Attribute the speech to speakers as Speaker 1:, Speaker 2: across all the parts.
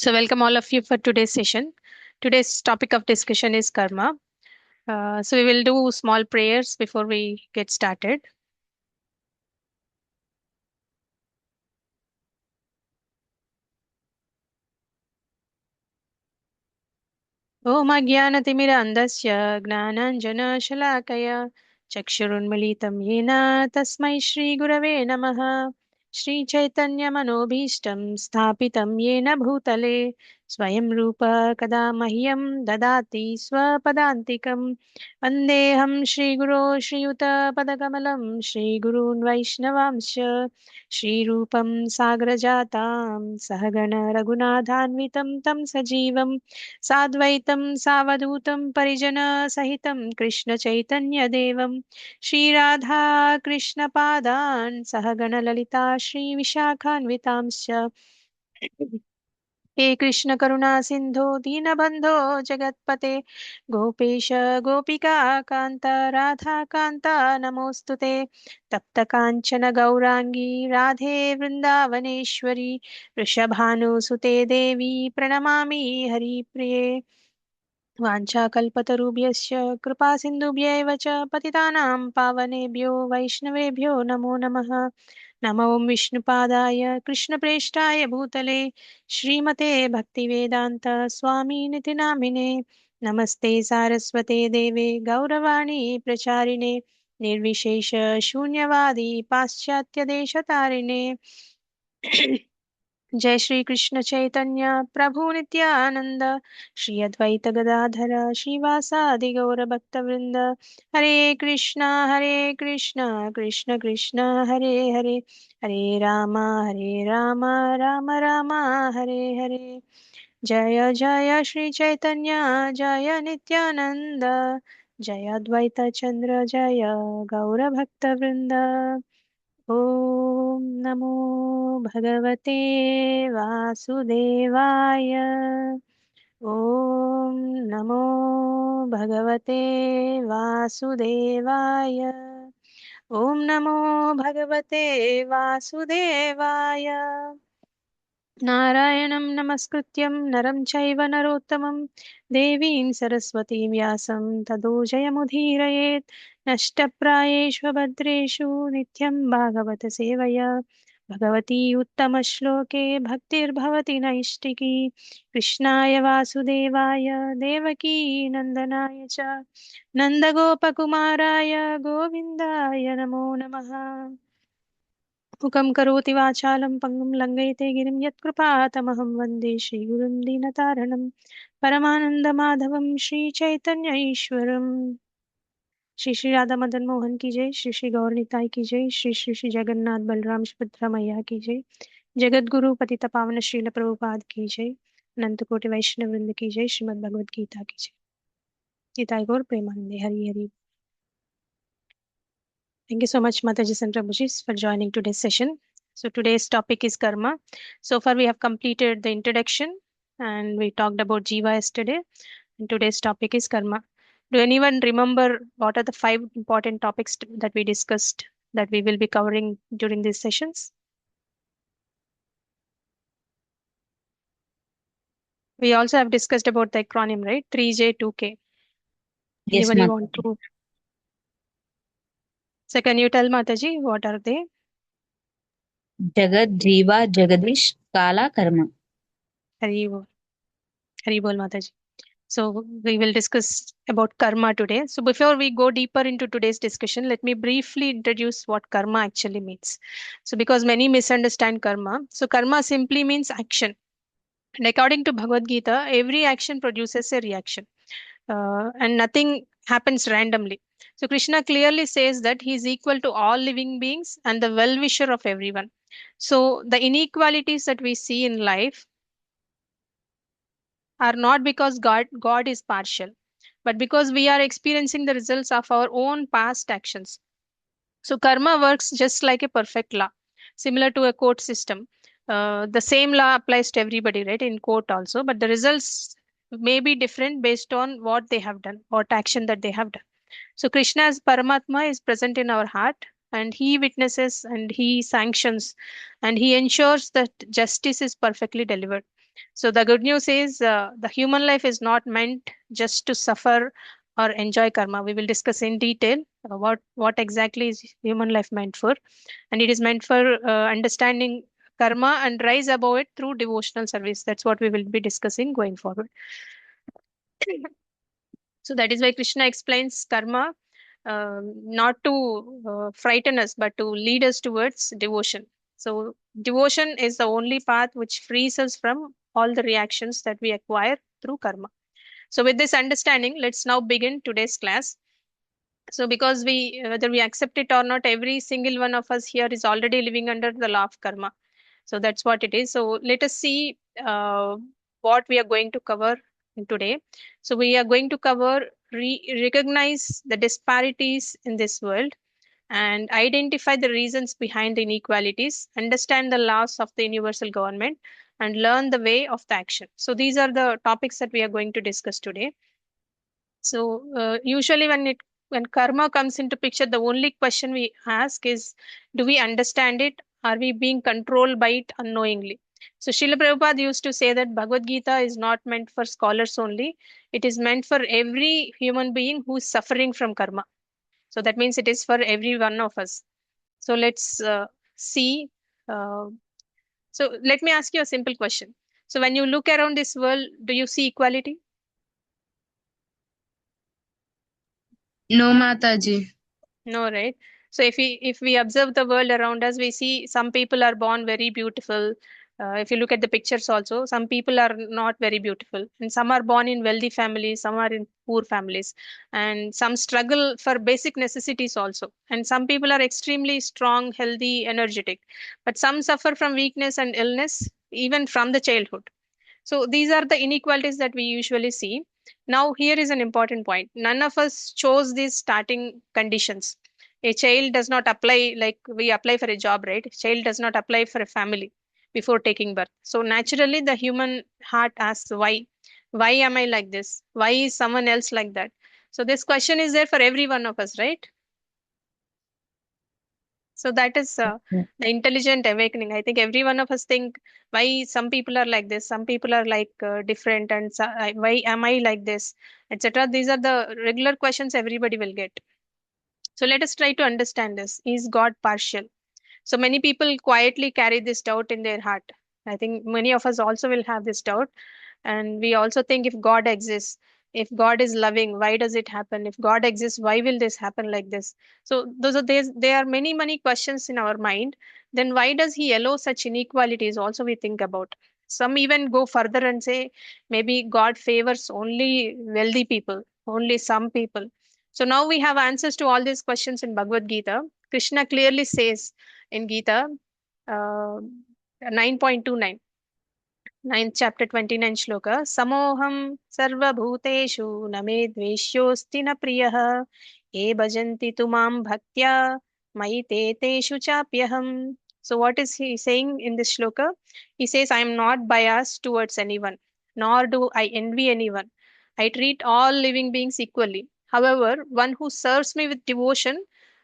Speaker 1: So, welcome all of you for today's session. Today's topic of discussion is karma. So, we will do small prayers before we get started. ॐ अज्ञानतिमिरान्धस्य ज्ञानाञ्जनशलाकया चक्षुरुन्मिलितं येन तस्मै श्रीगुरवे नमः। श्रीचैतन्यमनोभीष्टं स्थापितं येन भूतले स्वयं रूप कदा मह्यं ददाति स्वपदान्तिकं। वन्देऽहं श्रीगुरो श्रीयुतपदकमलं श्रीगुरून् वैष्णवांश्च श्रीरूपं साग्रजातां सहगण रघुनाथान्वितं तं सजीवं साद्वैतं सावधूतं परिजनसहितं कृष्णचैतन्यदेवं श्रीराधा कृष्णपादान् सहगणललिता श्रीविशाखान्वितांश्च हे कृष्ण करुणा सिन्धो दीनबन्धो जगत्पते गोपेश गोपिका कान्त राधा कान्त नमोऽस्तु ते तप्त काञ्चन गौराङ्गी राधे वृन्दावनेश्वरी वृषभानुसुते देवी प्रणमामि हरिप्रिये वाञ्छाकल्पतरुभ्यश्च कृपासिन्धुभ्यैव च पतितानां पावनेभ्यो वैष्णवेभ्यो नमो नमः। नमो विष्णुपादाय कृष्णप्रेष्ठाय भूतले श्रीमते भक्तिवेदान्त स्वामिनिति नामिने नमस्ते सारस्वते देवे गौरवाणी प्रचारिणे निर्विशेष शून्यवादी पाश्चात्यदेशतारिणे जय श्री कृष्ण चैतन्य प्रभु नित्यानंद श्री अद्वैत गदाधर श्रीवासादि गौर भक्तवृंद हरे कृष्णा कृष्ण कृष्ण हरे हरे हरे राम राम राम हरे हरे जय जय श्री चैतन्य जय नित्यानंद जय अद्वैत चंद्र जय गौर भक्तवृंद ॐ नमो भगवते वासुदेवाय ॐ नमो भगवते वासुदेवाय ॐ नमो भगवते वासुदेवाय नारायणं नमस्कृत्यं नरं चैव नरोत्तमं देवीं सरस्वतीं व्यासं ततो जयमुदीरयेत् नष्टप्रायेषु भद्रेषु नित्यं भागवत सेवया भगवती उत्तमश्लोके भक्तिर्भवति नैष्टिकी कृष्णाय वासुदेवाय देवकी नन्दनाय च नन्दगोपकुमाराय गोविन्दाय नमो नमः। मुखं करोति वाचालं पङ्गुं लङ्घयते गिरिं यत्कृपातमहं वन्दे श्रीगुरुं दीनतारणं परमानन्दमाधवं श्रीचैतन्य ईश्वरम्। श्री श्री राधा मदन मोहन की जय, श्री श्री गौर निताई की जय, श्री श्री श्री जगन्नाथ बलराम सुभद्रा मैया की जय, जगत गुरु पतित पावन श्रील प्रभुपाद की जय, अनंत कोटि वैष्णव वृंद की जय, श्रीमद् भगवद गीता की जय। गीता गौर प्रेमानंदे Hari Hari. Thank you so much, Mataji and Prabhuji, for joining today's session. So today's topic is karma. So far we have completed the introduction and we talked about Jiva yesterday. And today's topic is karma. Do anyone remember what are the five important topics that we discussed that we will be covering during these sessions? We also have discussed about the acronym, right? 3J, 2K.
Speaker 2: Yes,
Speaker 1: Anybody want
Speaker 2: Mataji.
Speaker 1: to? So can you tell Mataji what are they?
Speaker 2: Jagat, Jiva, Jagadish, Kala, Karma.
Speaker 1: Hari Bol, Hari Bol Mataji. So we will discuss about karma today. So before we go deeper into today's discussion, let me briefly introduce what karma actually means. So because many misunderstand karma, so karma simply means action. And according to Bhagavad Gita, every action produces a reaction, and nothing happens randomly. So Krishna clearly says that he is equal to all living beings and the well-wisher of everyone. So the inequalities that we see in life are not because God is partial, but because we are experiencing the results of our own past actions. So karma works just like a perfect law, similar to a court system. The same law applies to everybody, right? In court also, but the results may be different based on what they have done, what action that they have done. So Krishna as Paramatma is present in our heart, and he witnesses and he sanctions and he ensures that justice is perfectly delivered. So the good news is the human life is not meant just to suffer or enjoy karma. We will discuss in detail what exactly is human life meant for, and it is meant for understanding karma and rise above it through devotional service. That's what we will be discussing going forward. So that is why Krishna explains karma not to frighten us, but to lead us towards devotion. So devotion is the only path which frees us from all the reactions that we acquire through karma. So with this understanding, let's now begin today's class. So because we, whether we accept it or not, every single one of us here is already living under the law of karma. So that's what it is. So let us see what we are going to cover today. So we are going to cover recognize the disparities in this world and identify the reasons behind the inequalities, understand the laws of the universal government, and learn the way of the action. So these are the topics that we are going to discuss today. So usually when karma comes into picture, the only question we ask is, do we understand it? Are we being controlled by it unknowingly? So Srila Prabhupada used to say that Bhagavad Gita is not meant for scholars only. It is meant for every human being who is suffering from karma. So that means it is for every one of us. So let's see. Uh, so let me ask you a simple question. So when you look around this world, do you see equality?
Speaker 3: No, Mataji.
Speaker 1: No, right? So if we observe the world around us, we see some people are born very beautiful. If you look at the pictures also, some people are not very beautiful, and some are born in wealthy families, some are in poor families, and some struggle for basic necessities also. And some people are extremely strong, healthy, energetic, but some suffer from weakness and illness even from the childhood. So these are the inequalities that we usually see. Now, here is an important point. None of us chose these starting conditions. A child does not apply like we apply for a job, right? A child does not apply for a family before taking birth. So naturally, the human heart asks, why? Why am I like this? Why is someone else like that? So this question is there for every one of us, right? So that is the intelligent awakening. I think every one of us think why some people are like this, some people are like different, and why am I like this, etc. These are the regular questions everybody will get. So let us try to understand this. Is God partial? So many people quietly carry this doubt in their heart. I think many of us also will have this doubt, and we also think if God exists, if God is loving, why does it happen? If God exists, why will this happen like this? So those are there are many questions in our mind. Then why does he allow such inequalities? Also we think about. Some even go further and say maybe God favors only wealthy people, only some people. So now we have answers to all these questions in Bhagavad Gita. Krishna clearly says in Gita uh, 9.29, ninth chapter 29 shloka, samoham sarvabhuteshu na me dveshyosti na priyah ye bhajanti tu mam bhaktya mai te teshu chapyaham. So what is he saying in this shloka? He says, I am not biased towards anyone, nor do I envy anyone. I treat all living beings equally. However, one who serves me with devotion,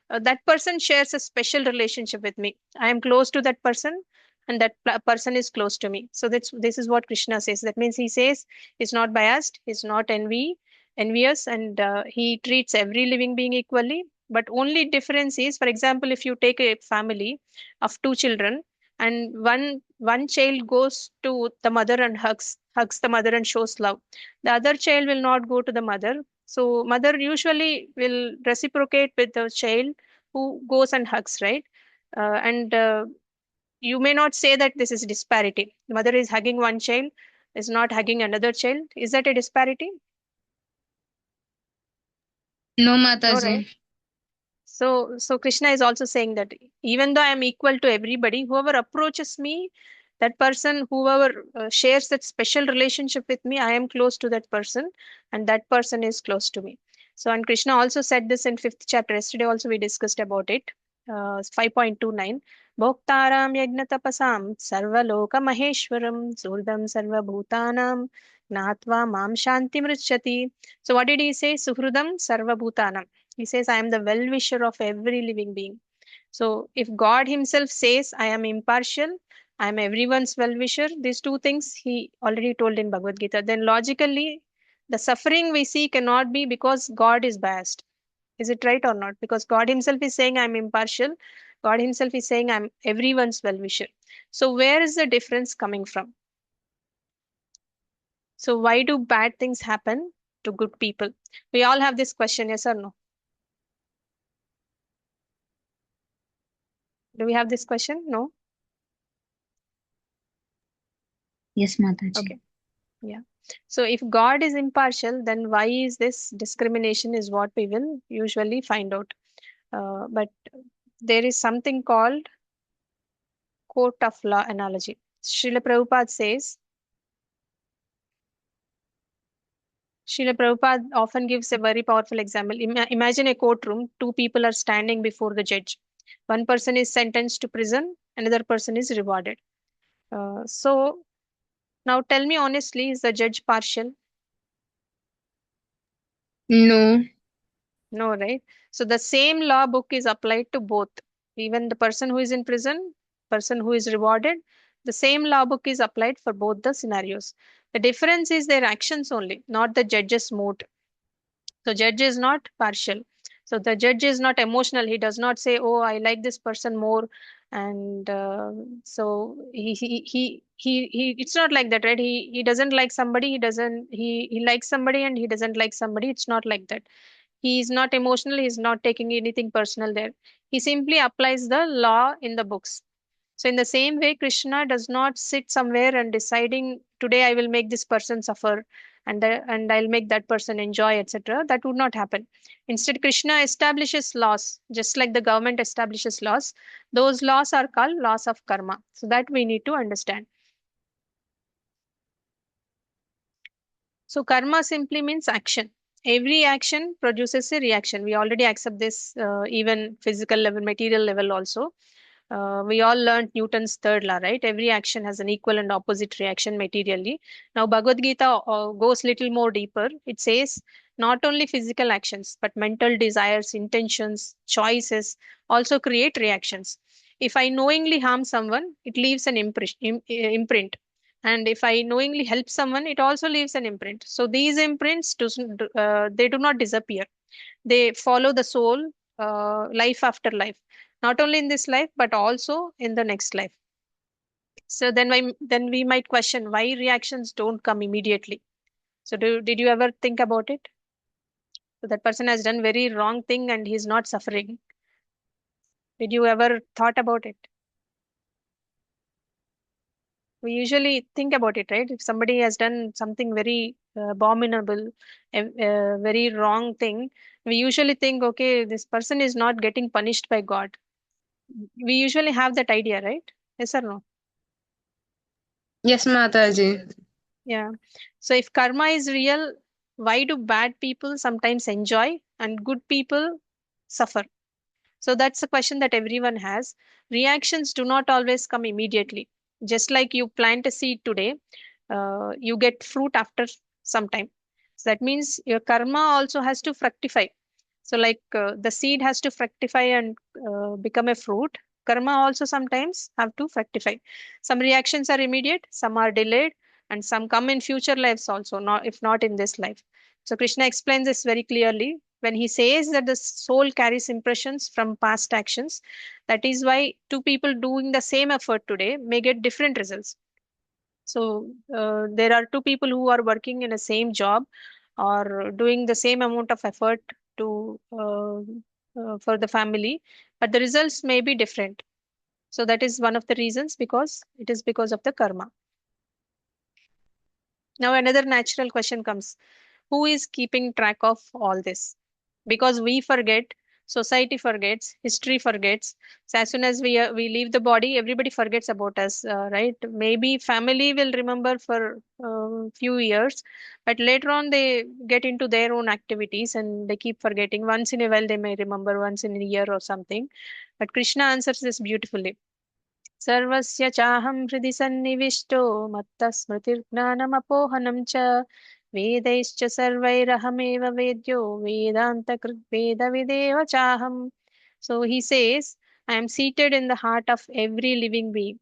Speaker 1: that person shares a special relationship with me. I am close to that person, and that person is close to me. So this is what Krishna says. That means he says he's not biased, he's not envious, and he treats every living being equally. But only difference is, for example, if you take a family of two children, and one child goes to the mother and hugs the mother and shows love, the other child will not go to the mother. So mother usually will reciprocate with the child who goes and hugs, right? And You may not say that this is disparity. The mother is hugging one child, is not hugging another child. Is that a disparity?
Speaker 3: No,
Speaker 1: No,
Speaker 3: Mataji.
Speaker 1: right? So Krishna is also saying that even though I am equal to everybody, whoever approaches me, that person, whoever shares that special relationship with me, I am close to that person, and that person is close to me. So, and Krishna also said this in fifth chapter. Yesterday also we discussed about it. 5.29. Bhoktaram yajna tapasam sarvaloka maheshwaram surdam sarvabhutanam gnatva mam shanti mrichyati. So what did he say? Suhrudam sarvabhutanam. He says, I am the well wisher of every living being. So, if God Himself says, I am impartial, I am everyone's well-wisher. These two things he already told in Bhagavad Gita. Then logically, the suffering we see cannot be because God is biased. Is it right or not? Because God Himself is saying I'm impartial. God Himself is saying I'm everyone's well-wisher. So where is the difference coming from? So why do bad things happen to good people? We all have this question, yes or no? Do we have this question? No?
Speaker 2: Yes, Mataji.
Speaker 1: Okay. Yeah. So if God is impartial, then why is this discrimination is what we will usually find out. But there is something called court of law analogy. Srila Prabhupada says, Srila Prabhupada often gives a very powerful example. Imagine a courtroom, two people are standing before the judge. One person is sentenced to prison, another person is rewarded. So now tell me honestly, is the judge partial?
Speaker 3: No.
Speaker 1: No, right? So the same law book is applied to both. Even the person who is in prison, person who is rewarded, the same law book is applied for both the scenarios. The difference is their actions only, not the judge's mood. So judge is not partial. So the judge is not emotional. He does not say, "Oh, I like this person more," and so he. It's not like that, right? He doesn't like somebody. He doesn't. He likes somebody and he doesn't like somebody. It's not like that. He is not emotional. He is not taking anything personal there. He simply applies the law in the books. So in the same way, Krishna does not sit somewhere and deciding today I will make this person suffer and I'll make that person enjoy, etc. That would not happen. Instead, Krishna establishes laws, just like the government establishes laws. Those laws are called laws of karma. So that we need to understand. So karma simply means action. Every action produces a reaction. We already accept this, even physical level, material level also. We all learned Newton's third law, right? Every action has an equal and opposite reaction materially. Now, Bhagavad Gita goes little more deeper. It says not only physical actions, but mental desires, intentions, choices also create reactions. If I knowingly harm someone, it leaves an imprint. And if I knowingly help someone, it also leaves an imprint. So these imprints, they do not disappear. They follow the soul, life after life, not only in this life but also in the next life. So then we might question why reactions don't come immediately. So did you ever think about it? So that person has done very wrong thing and he's not suffering. Did you ever thought about it? We usually think about it, right? If somebody has done something very abominable, a very wrong thing, we usually think, okay, this person is not getting punished by God. We usually have that idea, right? Yes or no?
Speaker 3: Yes, Mataji.
Speaker 1: Yeah. So if karma is real, why do bad people sometimes enjoy and good people suffer? So that's a question that everyone has. Reactions do not always come immediately. Just like you plant a seed today, you get fruit after some time. So that means your karma also has to fructify. So, like the seed has to fructify and become a fruit, karma also sometimes have to fructify. Some reactions are immediate, some are delayed, and some come in future lives also, not if not in this life. So, Krishna explains this very clearly when he says that the soul carries impressions from past actions. That is why two people doing the same effort today may get different results. So there are two people who are working in a same job or doing the same amount of effort to for the family, but the results may be different. So that is one of the reasons because it is because of the karma. Now another natural question comes: who is keeping track of all this? Because we forget, society forgets, history forgets. So as soon as we leave the body, everybody forgets about us, right? Maybe family will remember for few years, but later on they get into their own activities and they keep forgetting. Once in a while they may remember, once in a year or something. But Krishna answers this beautifully. सर्वस्य चाहं हृदि सन्निविष्टो मत्तः स्मृतिर्ज्ञानमपोहनं च वेदैश्च सर्वैरहमेव वेद्यो वेदान्तकृद्वेदविदेव चाहम्. So he says, I am seated in the heart of every living being.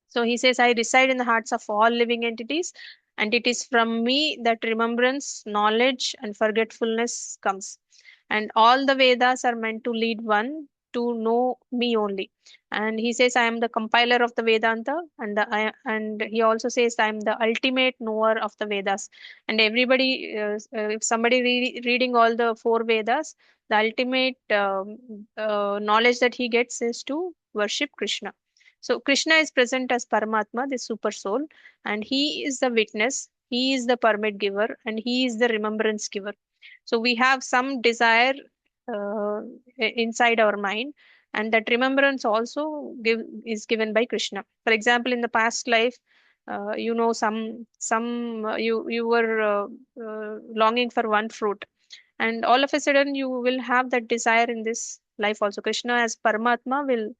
Speaker 1: So he says, I reside in the hearts of all living entities, and it is from me that remembrance, knowledge, and forgetfulness comes. And all the Vedas are meant to lead one to know me only. And he says, I am the compiler of the Vedanta, and he also says, I am the ultimate knower of the Vedas. And everybody, if somebody reading all the four Vedas, the ultimate knowledge that he gets is to worship Krishna. So Krishna is present as Paramatma, the super soul, and he is the witness, he is the permit giver, and he is the remembrance giver. So we have some desire uh, inside our mind, and that remembrance also is given by Krishna. For example, in the past life, you were longing for one fruit, and all of a sudden you will have that desire in this life also. Krishna as Paramatma will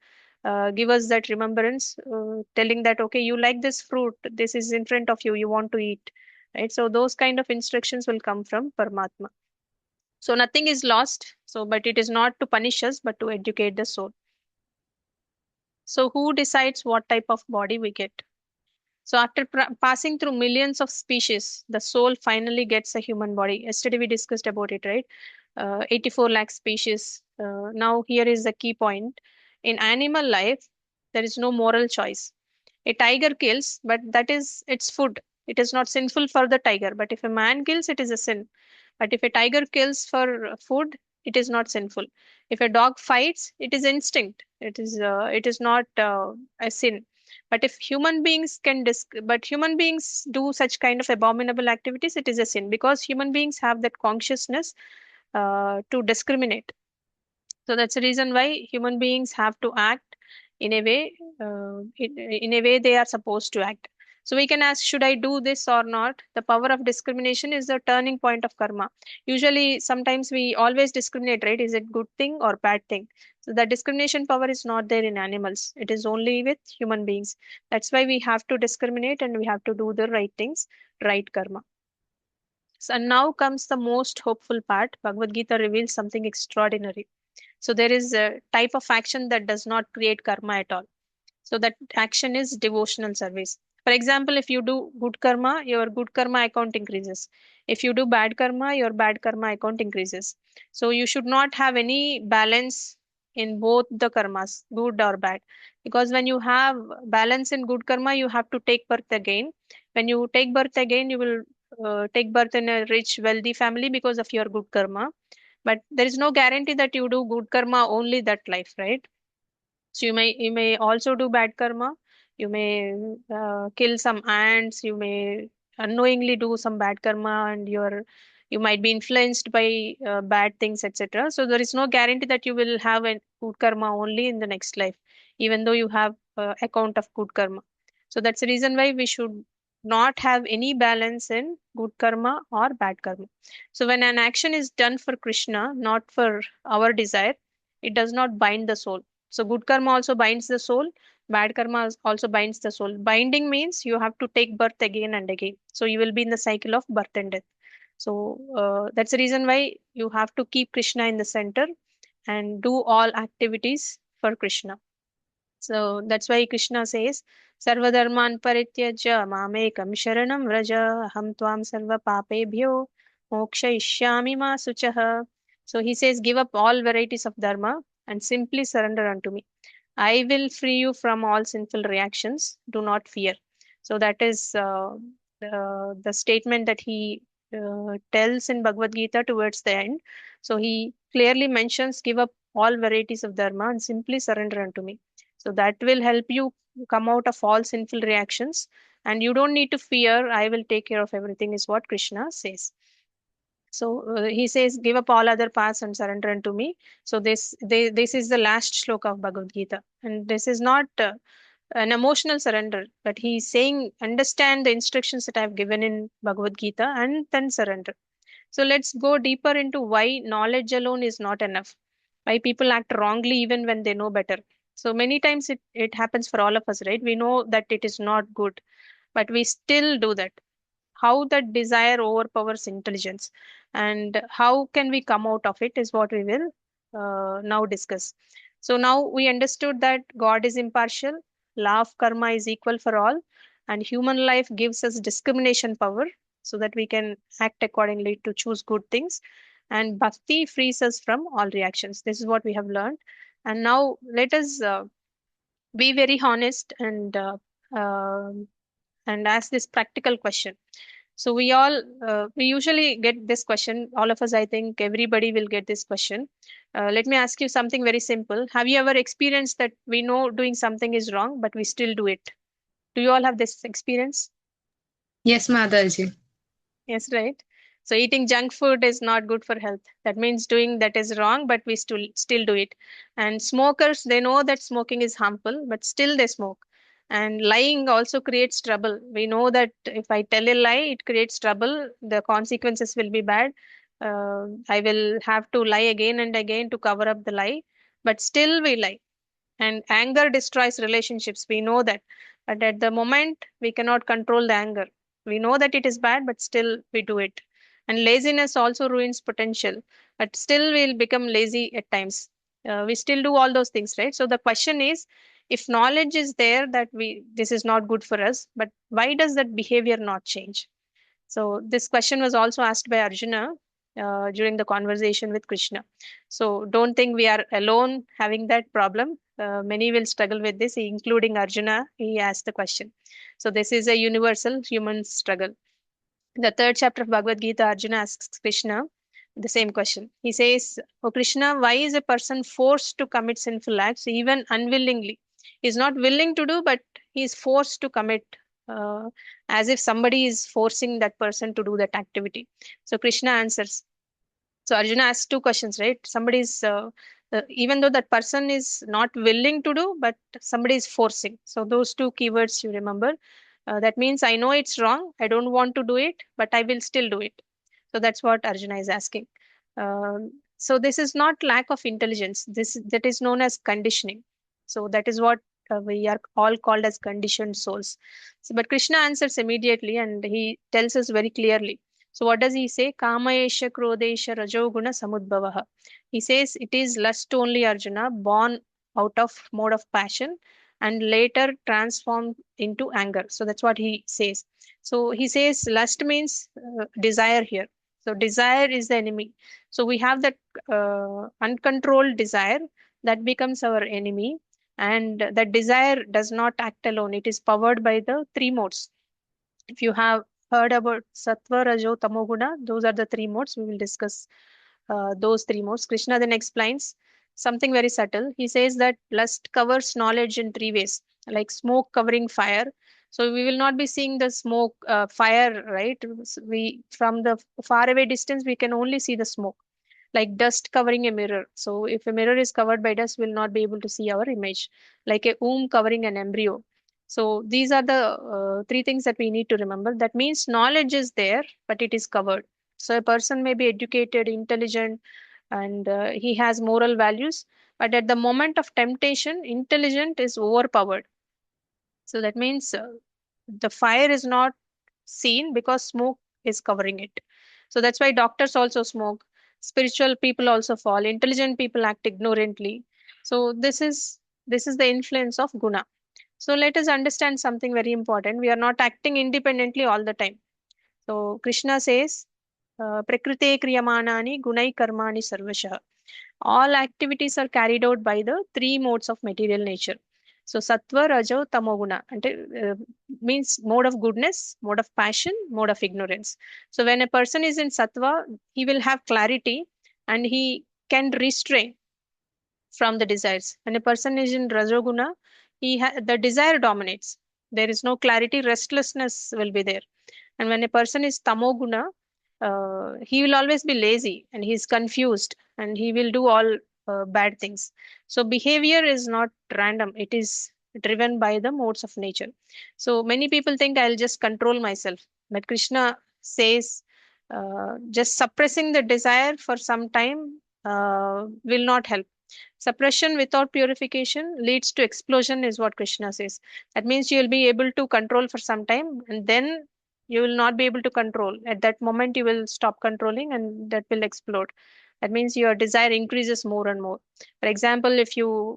Speaker 1: give us that remembrance, telling that okay, you like this fruit, this is in front of you, you want to eat, right? So those kind of instructions will come from Paramatma. So nothing is lost, so but it is not to punish us but to educate the soul. So who decides what type of body we get? So after passing through millions of species, the soul finally gets a human body. Yesterday we discussed about it, right? 84 lakh species. Now here is the key point. In animal life, there is no moral choice. A tiger kills, but that is its food. It is not sinful for the tiger. But if a man kills, it is a sin. But if a tiger kills for food, it is not sinful. If a dog fights, it is instinct. It is not a sin. But if human beings but human beings do such kind of abominable activities, it is a sin because human beings have that consciousness to discriminate. So that's the reason why human beings have to act in a way, in a way they are supposed to act. So we can ask, should I do this or not? The power of discrimination is the turning point of karma. Usually, sometimes we always discriminate, right? Is it good thing or bad thing? So the discrimination power is not there in animals. It is only with human beings. That's why we have to discriminate and we have to do the right things, right karma. So now comes the most hopeful part. Bhagavad Gita reveals something extraordinary. So there is a type of action that does not create karma at all. So that action is devotional service. For example, if you do good karma, your good karma account increases. If you do bad karma, your bad karma account increases. So you should not have any balance in both the karmas, good or bad. Because when you have balance in good karma, you have to take birth again. When you take birth again, you will take birth in a rich, wealthy family because of your good karma. But there is no guarantee that you do good karma only that life, right? So you may also do bad karma. You may kill some ants. You may unknowingly do some bad karma, and you might be influenced by bad things, etc. So there is no guarantee that you will have a good karma only in the next life, even though you have account of good karma. So that's the reason why we should not have any balance in good karma or bad karma. So when an action is done for Krishna, not for our desire, it does not bind the soul. So good karma also binds the soul, bad karma also binds the soul. Binding means you have to take birth again and again. So you will be in the cycle of birth and death. So that's the reason why you have to keep Krishna in the center and do all activities for Krishna. So that's why Krishna says, Sarvadharman parityaja mamekam sharanam vraja aham tvam sarva papebhyo mokshayishyami ma suchaha. So he says, give up all varieties of dharma and simply surrender unto me. I will free you from all sinful reactions. Do not fear. So that is the statement that he tells in Bhagavad Gita towards the end. So he clearly mentions, give up all varieties of dharma and simply surrender unto me. So that will help you come out of all sinful reactions. And you don't need to fear. I will take care of everything, is what Krishna says. So he says, give up all other paths and surrender unto me. So this is the last shloka of Bhagavad Gita. And this is not an emotional surrender, but he's saying, understand the instructions that I've given in Bhagavad Gita and then surrender. So let's go deeper into why knowledge alone is not enough, why people act wrongly even when they know better. So many times it happens for all of us, right? We know that it is not good, but we still do that. How that desire overpowers intelligence and how can we come out of it is what we will now discuss. So now we understood that God is impartial, law of karma is equal for all, and human life gives us discrimination power so that we can act accordingly to choose good things. And bhakti frees us from all reactions. This is what we have learned. And now let us be very honest um and ask this practical question. So we usually get this question. All of us, I think everybody will get this question. Let me ask you something very simple. Have you ever experienced that we know doing something is wrong, but we still do it? Do you all have this experience?
Speaker 3: Yes, Mataji.
Speaker 1: Yes, right. So eating junk food is not good for health. That means doing that is wrong, but we still do it. And smokers, they know that smoking is harmful, but still they smoke. And lying also creates trouble. We know that if I tell a lie, it creates trouble. The consequences will be bad. I will have to lie again and again to cover up the lie, but still we lie. And anger destroys relationships. We know that. But at the moment, we cannot control the anger. We know that it is bad, but still we do it. And laziness also ruins potential, but still we'll become lazy at times. We still do all those things, right? So the question is, if knowledge is there that this is not good for us, but why does that behavior not change? So this question was also asked by Arjuna during the conversation with Krishna. So don't think we are alone having that problem. Many will struggle with this, including Arjuna. He asked the question. So this is a universal human struggle. In the third chapter of Bhagavad Gita, Arjuna asks Krishna the same question. He says, "Oh Krishna, why is a person forced to commit sinful acts even unwillingly? He's not willing to do, but he's forced to commit, as if somebody is forcing that person to do that activity." So Krishna answers. So Arjuna asks two questions, right? Even though that person is not willing to do, but somebody is forcing. So those two keywords you remember. That means I know it's wrong. I don't want to do it, but I will still do it. So that's what Arjuna is asking. So this is not lack of intelligence. That is known as conditioning. So that is what we are all called as conditioned souls. So, but Krishna answers immediately, and he tells us very clearly. So what does he say? Kamayesha krodesha rajoguna samudbhavaha. He says it is lust only, Arjuna, born out of mode of passion and later transformed into anger. So that's what he says. So he says lust means desire here. So desire is the enemy. So we have that uncontrolled desire that becomes our enemy. And that desire does not act alone. It is powered by the three modes. If you have heard about Sattva, Rajo, Tamoguna, those are the three modes. We will discuss those three modes. Krishna then explains something very subtle. He says that lust covers knowledge in three ways, like smoke covering fire. So we will not be seeing the smoke, fire, right? We from the far away distance we can only see the smoke, like dust covering a mirror. So if a mirror is covered by dust, we'll not be able to see our image, like a womb covering an embryo. So these are the three things that we need to remember. That means knowledge is there, but it is covered. So a person may be educated, intelligent, and he has moral values, but at the moment of temptation, intelligent is overpowered. So that means the fire is not seen because smoke is covering it. So that's why doctors also smoke, spiritual people also fall, intelligent people act ignorantly. So this is the influence of guna. So let us understand something very important. We are not acting independently all the time. So Krishna says, Prakrite kriyamanani gunai karmani sarvashah. All activities are carried out by the three modes of material nature. So sattva, rajo, tamoguna, and means mode of goodness, mode of passion, mode of ignorance. So when a person is in sattva, he will have clarity and he can restrain from the desires. When a person is in rajoguna, the desire dominates. There is no clarity, restlessness will be there. And when a person is tamoguna, he will always be lazy and he's confused and he will do all bad things. So behavior is not random, it is driven by the modes of nature. So many people think I'll just control myself. But Krishna says just suppressing the desire for some time will not help. Suppression without purification leads to explosion, is what Krishna says. That means you will be able to control for some time and then you will not be able to control. At that moment, you will stop controlling and that will explode. That means your desire increases more and more. For example, if you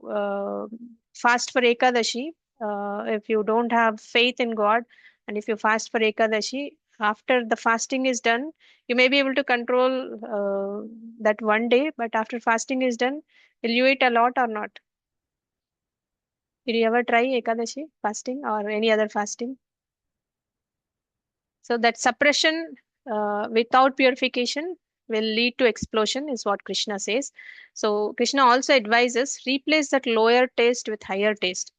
Speaker 1: fast for Ekadashi, If you don't have faith in God, and if you fast for Ekadashi, after the fasting is done, you may be able to control that one day, but after fasting is done, will you eat a lot or not? Did you ever try Ekadashi fasting or any other fasting? So that suppression without purification will lead to explosion, is what Krishna says. So Krishna also advises replace that lower taste with higher taste.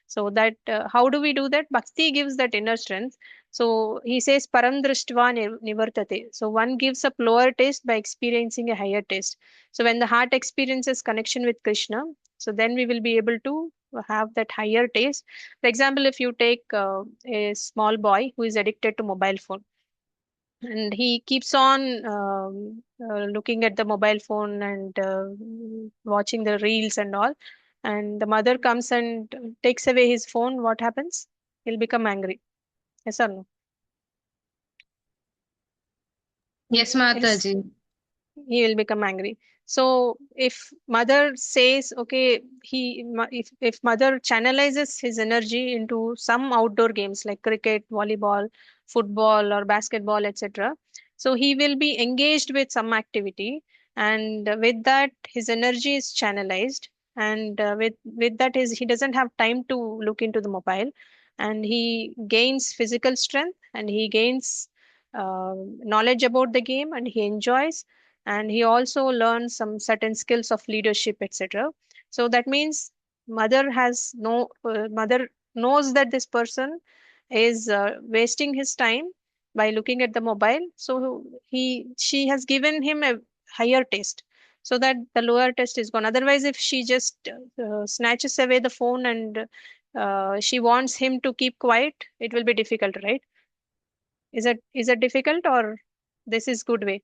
Speaker 1: So that how do we do that? Bhakti gives that inner strength. So he says param drishtva nivartate. So one gives up lower taste by experiencing a higher taste. So when the heart experiences connection with Krishna, so then we will be able to have that higher taste. For example, if you take a small boy who is addicted to mobile phone, and he keeps on looking at the mobile phone and watching the reels and all, and the mother comes and takes away his phone, what happens? He'll become angry. Yes or no?
Speaker 3: Yes,
Speaker 1: Yes,
Speaker 3: Mataji.
Speaker 1: he will become angry. So if mother says, okay, if mother channelizes his energy into some outdoor games like cricket, volleyball, football, or basketball, etc., so he will be engaged with some activity, and with that his energy is channelized, and with that is he doesn't have time to look into the mobile, and he gains physical strength, and he gains knowledge about the game, and he enjoys, and he also learns some certain skills of leadership, etc. So that means mother knows that this person is wasting his time by looking at the mobile, so she has given him a higher taste, so that the lower taste is gone. Otherwise, if she just snatches away the phone and she wants him to keep quiet, it will be difficult, right? Is it difficult, or this is good way?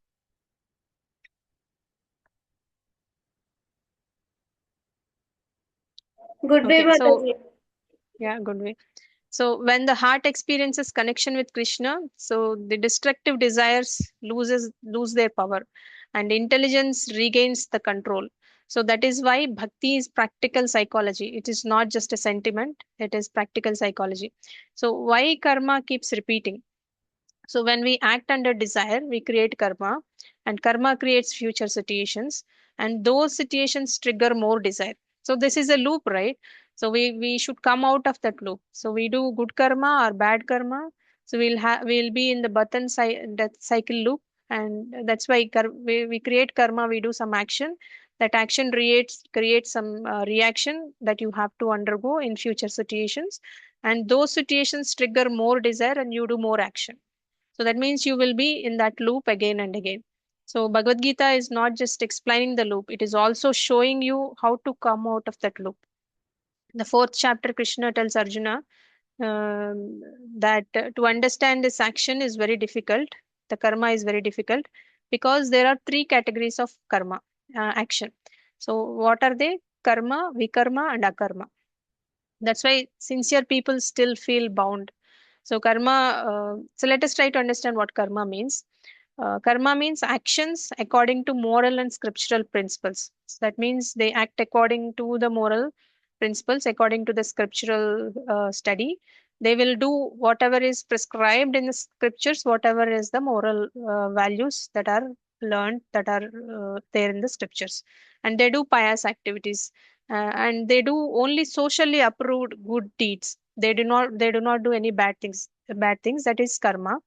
Speaker 4: Good way,
Speaker 1: Okay, so
Speaker 4: Mataji.
Speaker 1: yeah, good way. So when the heart experiences connection with Krishna, so the destructive desires lose their power, and intelligence regains the control. So that is why bhakti is practical psychology. It is not just a sentiment, it is practical psychology. So why karma keeps repeating? So when we act under desire, we create karma, and karma creates future situations, and those situations trigger more desire. So this is a loop, right? So we should come out of that loop. So we do good karma or bad karma. So we'll be in the that cycle loop, and that's why we create karma. We do some action. That action creates some reaction that you have to undergo in future situations, and those situations trigger more desire, and you do more action. So that means you will be in that loop again and again. So Bhagavad Gita is not just explaining the loop, it is also showing you how to come out of that loop. The fourth chapter, Krishna tells Arjuna um, that to understand this action is very difficult. The karma is very difficult because there are three categories of karma action. So what are they? Karma, vikarma, and akarma. That's why sincere people still feel bound. So karma. So let us try to understand what karma means. Karma means actions according to moral and scriptural principles. So that means they act according to the moral principles, according to the scriptural study. They will do whatever is prescribed in the scriptures, whatever is the moral values that are learned, that are there in the scriptures. And they do pious activities, and they do only socially approved good deeds. They do not do any bad things. That is karma.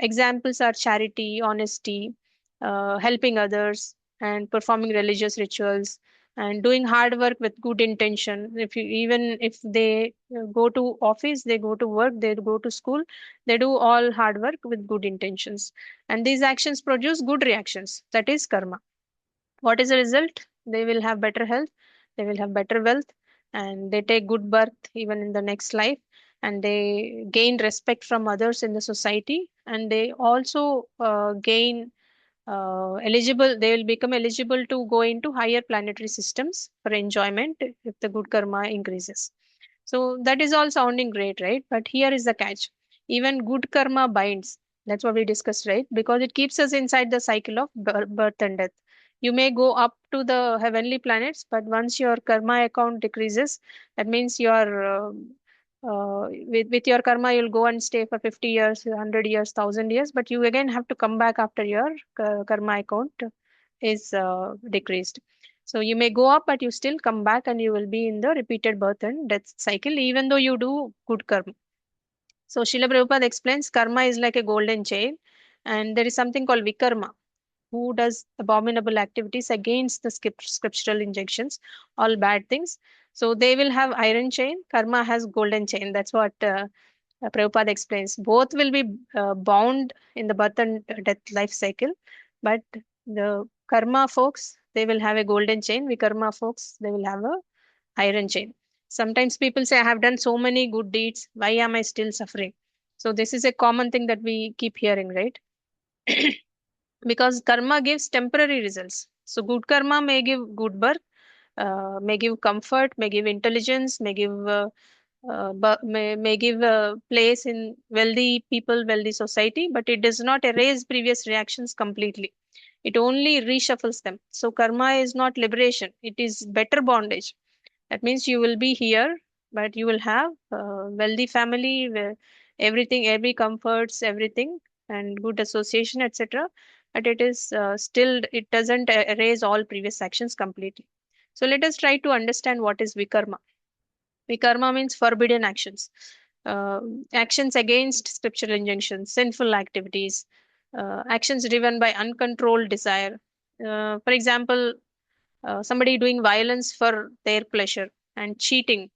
Speaker 1: Examples are charity, honesty, helping others, and performing religious rituals, and doing hard work with good intention. Even if they go to office, they go to work, they go to school, they do all hard work with good intentions. And these actions produce good reactions. That is karma. What is the result? They will have better health, they will have better wealth, and they take good birth even in the next life, and they gain respect from others in the society, and they also gain eligible they will become eligible to go into higher planetary systems for enjoyment if the good karma increases. So that is all sounding great, right? But here is the catch. Even good karma binds. That's what we discussed, right? Because it keeps us inside the cycle of birth and death. You may go up to the heavenly planets, but once your karma account decreases, that means your with your karma, you'll go and stay for 50 years, 100 years, 1,000 years, but you again have to come back after your karma account is decreased. So you may go up, but you still come back and you will be in the repeated birth and death cycle, even though you do good karma. So Srila Prabhupada explains karma is like a golden chain, and there is something called vikarma, who does abominable activities against the scriptural injunctions, all bad things. So they will have iron chain, karma has golden chain. That's what Prabhupada explains. Both will be bound in the birth and death life cycle, but the karma folks, they will have a golden chain. Vikarma folks, they will have a iron chain. Sometimes people say, I have done so many good deeds. Why am I still suffering? So this is a common thing that we keep hearing, right? Because karma gives temporary results. So good karma may give good birth, may give comfort, may give intelligence, may give may give a place in wealthy people, wealthy society, but it does not erase previous reactions completely. It only reshuffles them. So karma is not liberation; it is better bondage. That means you will be here, but you will have wealthy family, where everything, every comforts, everything, and good association, etc. But it is still, it doesn't erase all previous actions completely. So let us try to understand what is vikarma. Vikarma means forbidden actions, uh, actions against scriptural injunctions, sinful activities, actions driven by uncontrolled desire. For example, somebody doing violence for their pleasure, and cheating,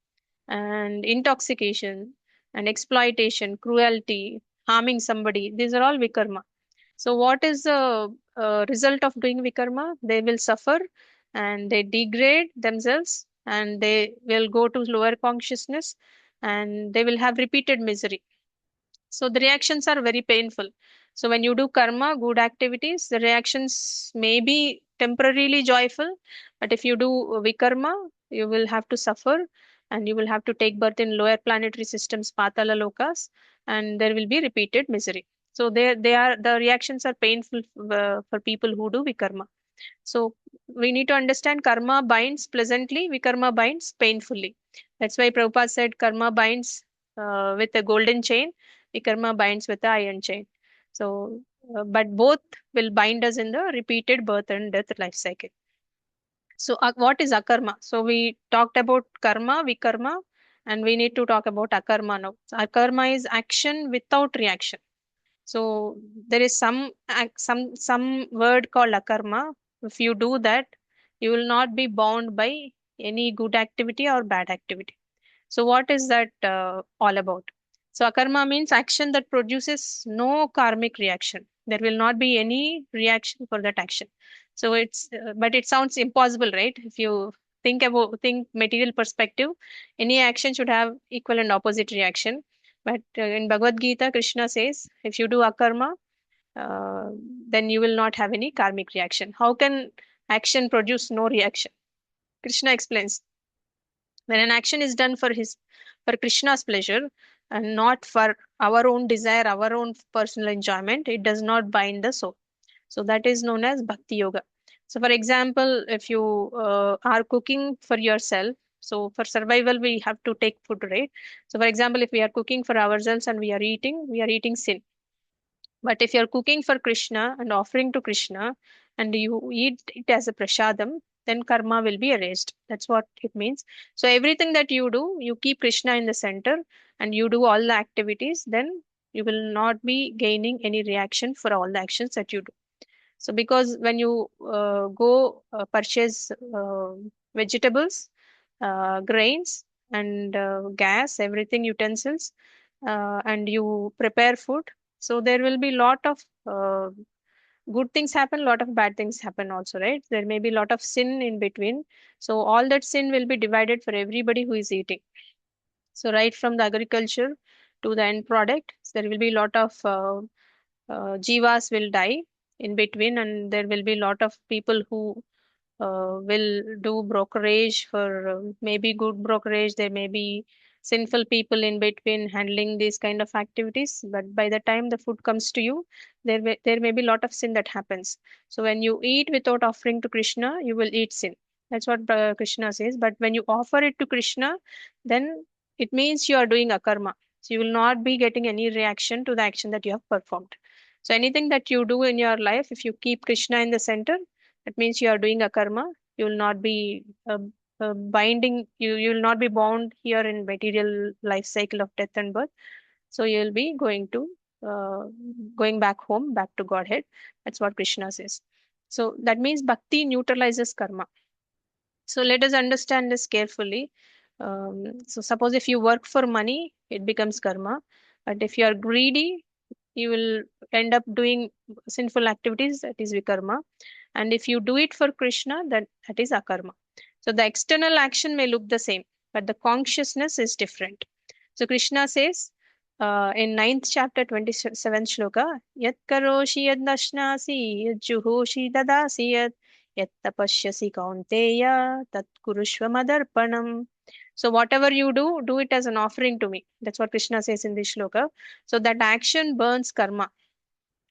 Speaker 1: and intoxication, and exploitation, cruelty, harming somebody. These are all vikarma. So, what is the result of doing vikarma? They will suffer and they degrade themselves and they will go to lower consciousness and they will have repeated misery. So the reactions are very painful. So when you do karma, good activities, the reactions may be temporarily joyful, but if you do vikarma, you will have to suffer and you will have to take birth in lower planetary systems, patala lokas, and there will be repeated misery. So they are the reactions are painful for people who do vikarma. So we need to understand karma binds pleasantly, vikarma binds painfully. That's why Prabhupada said karma binds with a golden chain, vikarma binds with the iron chain. So, but both will bind us in the repeated birth and death life cycle. So, what is akarma? So, we talked about karma, vikarma, and we need to talk about akarma now. So, akarma is action without reaction. So there is some word called akarma. If you do that, you will not be bound by any good activity or bad activity. So what is that all about? So akarma means action that produces no karmic reaction. There will not be any reaction for that action. So but it sounds impossible, right? If you think material perspective, any action should have equal and opposite reaction. But in Bhagavad Gita, Krishna says, if you do akarma, uh, then you will not have any karmic reaction. How can action produce no reaction? Krishna explains, when an action is done for Krishna's pleasure and not for our own desire, our own personal enjoyment, it does not bind the soul. So that is known as bhakti yoga. So for example, if you are cooking for yourself, so for survival we have to take food, right? So for example, if we are cooking for ourselves and we are eating sin. But if you're cooking for Krishna and offering to Krishna and you eat it as a prasadam, then karma will be erased. That's what it means. So everything that you do, you keep Krishna in the center and you do all the activities, then you will not be gaining any reaction for all the actions that you do. So because when you go purchase vegetables, grains, and gas, everything, utensils, and you prepare food, so there will be lot of good things happen, lot of bad things happen also, right? There may be lot of sin in between. So all that sin will be divided for everybody who is eating. So right from the agriculture to the end product, there will be lot of jivas will die in between, and there will be lot of people who will do brokerage for maybe good brokerage. There may be sinful people in between handling these kind of activities. But by the time the food comes to you, there may be lot of sin that happens. So when you eat without offering to Krishna, you will eat sin. That's what Krishna says. But when you offer it to Krishna, then it means you are doing a karma. So you will not be getting any reaction to the action that you have performed. So anything that you do in your life, if you keep Krishna in the center, that means you are doing a karma. You will not be binding, you will not be bound here in material life cycle of death and birth. So you will be uh, going back home, back to Godhead. That's what Krishna says. So that means bhakti neutralizes karma. So let us understand this carefully. So suppose if you work for money, it becomes karma. But if you are greedy, you will end up doing sinful activities, that is vikarma. And if you do it for Krishna, then that is akarma. So the external action may look the same, but the consciousness is different. So Krishna says in ninth chapter, 27th shloka, Yat karoshi yad nashnasi, yad juhoshi dadasi yad, yat tapashyasi kaunteya, tat kurushva madarpanam. So whatever you do, do it as an offering to me. That's what Krishna says in this shloka. So that action burns karma.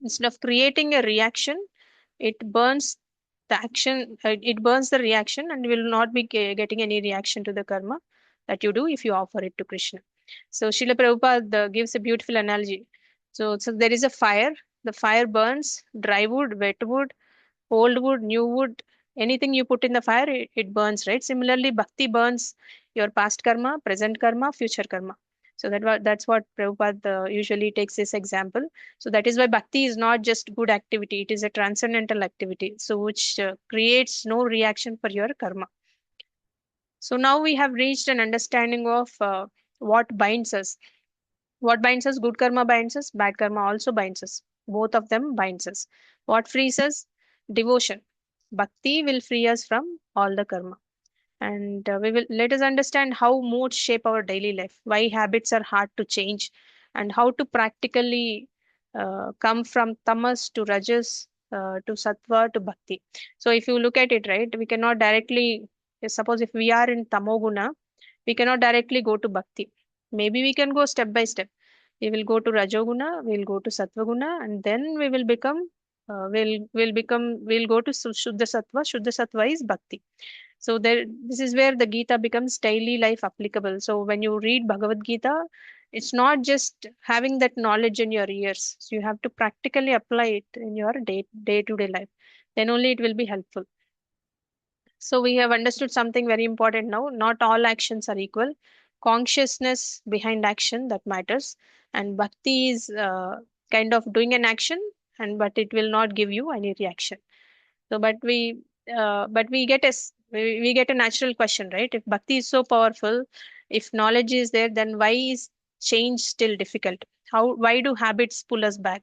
Speaker 1: Instead of creating a reaction, it burns the action, it burns the reaction and will not be getting any reaction to the karma that you do if you offer it to Krishna. So Srila Prabhupada gives a beautiful analogy. So there is a fire, the fire burns dry wood, wet wood, old wood, new wood, anything you put in the fire, it burns, right? Similarly, bhakti burns your past karma, present karma, future karma. So that's what Prabhupada usually takes this example. So that is why bhakti is not just good activity; it is a transcendental activity. So which creates no reaction for your karma. So now we have reached an understanding of what binds us. What binds us? Good karma binds us. Bad karma also binds us. Both of them binds us. What frees us? Devotion. Bhakti will free us from all the karma. And we will let us understand how moods shape our daily life, why habits are hard to change, and how to practically come from tamas to rajas to sattva to bhakti. So if you look at it, right, we cannot directly, suppose if we are in tamoguna, we cannot directly go to bhakti. Maybe we can go step by step. We will go to rajoguna, we'll go to sattvaguna, and then we will become, we'll go to shuddha sattva. Shuddha sattva is bhakti. So there, this is where the Gita becomes daily life applicable. So when you read Bhagavad Gita, it's not just having that knowledge in your ears. So you have to practically apply it in your day to day life. Then only it will be helpful. So we have understood something very important now. Not all actions are equal. Consciousness behind action that matters, and bhakti is kind of doing an action, and but it will not give you any reaction. So, but we get we get a natural question, right? If bhakti is so powerful, if knowledge is there, then why is change still difficult? Why do habits pull us back?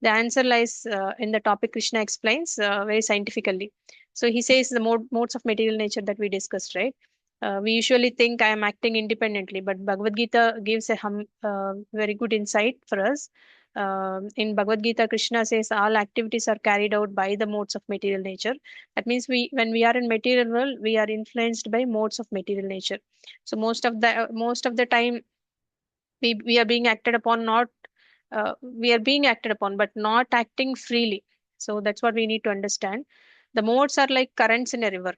Speaker 1: The answer lies in the topic Krishna explains very scientifically. So he says the modes of material nature that we discussed, right? We usually think I am acting independently, but Bhagavad Gita gives a very good insight for us. In Bhagavad Gita, Krishna says all activities are carried out by the modes of material nature. That means when we are in material world, we are influenced by modes of material nature. So most of the time, we are being acted upon, not we are being acted upon, but not acting freely. So that's what we need to understand. The modes are like currents in a river.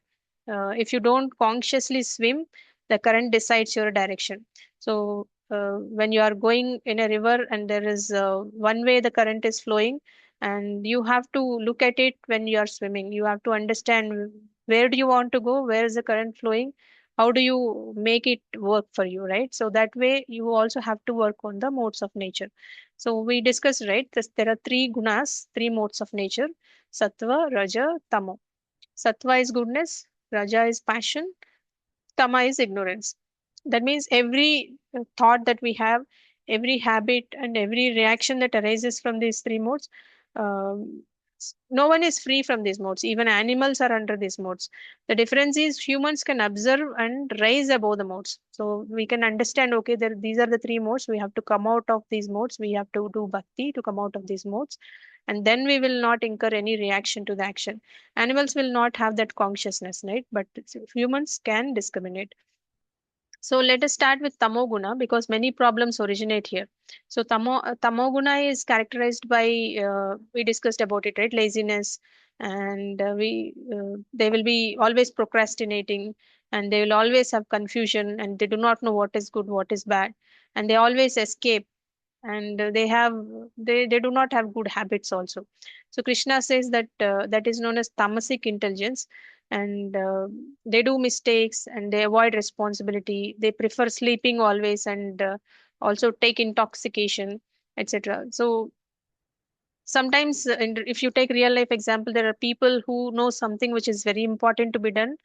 Speaker 1: If you don't consciously swim, the current decides your direction. So when you are going in a river and there is one way the current is flowing, and you have to look at it when you are swimming. You have to understand where do you want to go, where is the current flowing, how do you make it work for you, right? So that way you also have to work on the modes of nature. So we discussed, right, this, there are three gunas, three modes of nature: sattva, raja, tamo. Sattva is goodness, raja is passion, tama is ignorance. That means every thought that we have, every habit, and every reaction that arises from these three modes, um, no one is free from these modes. Even animals are under these modes. The difference is humans can observe and rise above the modes. So we can understand, okay, these are the three modes. We have to come out of these modes. We have to do bhakti to come out of these modes. And then we will not incur any reaction to the action. Animals will not have that consciousness, right? But humans can discriminate. So let us start with tamoguna because many problems originate here. So tamoguna is characterized by we discussed about it, right? Laziness, and they will be always procrastinating, and they will always have confusion, and they do not know what is good, what is bad, and they always escape, and they do not have good habits also. So Krishna says that that is known as tamasic intelligence, and they do mistakes and they avoid responsibility, they prefer sleeping always, and also take intoxication, etc. So sometimes if you take real life example, there are people who know something which is very important to be done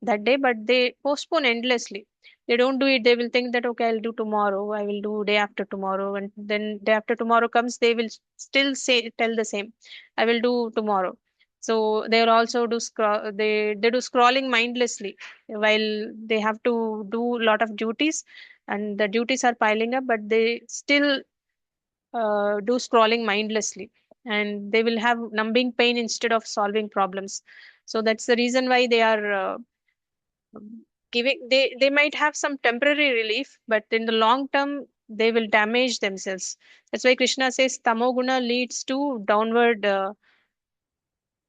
Speaker 1: that day, but they postpone endlessly. They don't do it. They will think that, okay, I'll do tomorrow, I will do day after tomorrow, and then day after tomorrow comes, they will still say, tell the same, I will do tomorrow. So they will also do they do scrolling mindlessly while they have to do a lot of duties, and the duties are piling up, but they still do scrolling mindlessly, and they will have numbing pain instead of solving problems. So that's the reason why they are giving, they might have some temporary relief, but in the long term they will damage themselves. That's why Krishna says tamoguna leads to downward